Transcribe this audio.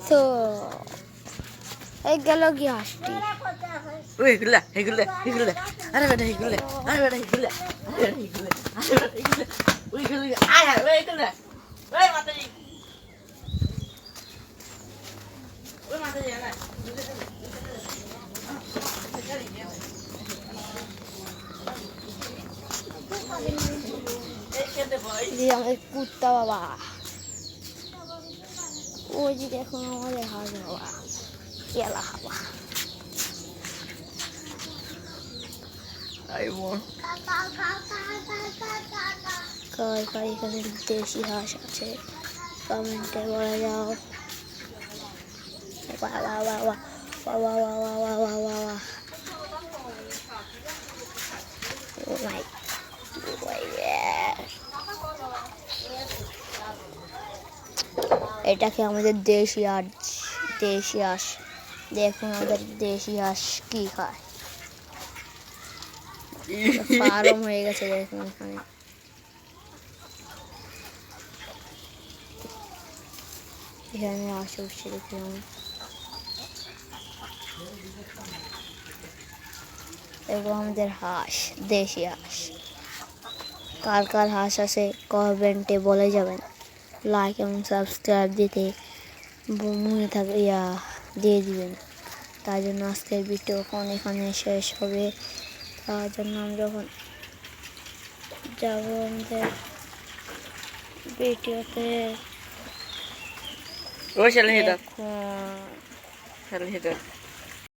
তো এই গেল কি হাসটি হেগুলা হেগুলা হেগুলা আরে বেটা হেগুলা আরে বেটা হেগুলা আরে বেটা হেগুলা আরে বেটা হেগুলা ওই হেগুলা আয় ওই হেগুলা ওই মাতাজি ওই মাতাজি আয় যে আমাদের কুত্তা বাবা ওই যে দেখুন আমাদের হাত বাবা কেলা হাওয়া কার কার এখানে দেশি হাঁস আছে কমেন্টে বলে যাও বাহ বাহ বাহ বাহ বাহ বাহ বাহ বাহ বাহ বাহ বাহ ও মাই এটাকে আমাদের দেশি হাঁস দেখুন আমাদের দেশি হাঁস কি খায় ফার্ম হয়ে গেছে দেখুন এখানে এখানে হাঁস উঠছে দেখুন এগুলো আমাদের হাঁস দেশি হাঁস কার কার হাঁস আছে কমেন্টে বলে যাবেন লাইক এবং সাবস্ক্রাইব দিতে মনে থাকে দিয়ে দিবেন তার জন্য আজকের ভিডিও এখানে শেষ হবে তার জন্য আমি যখন যাবো আমাদের ভিডিওতে ওই চলে এখন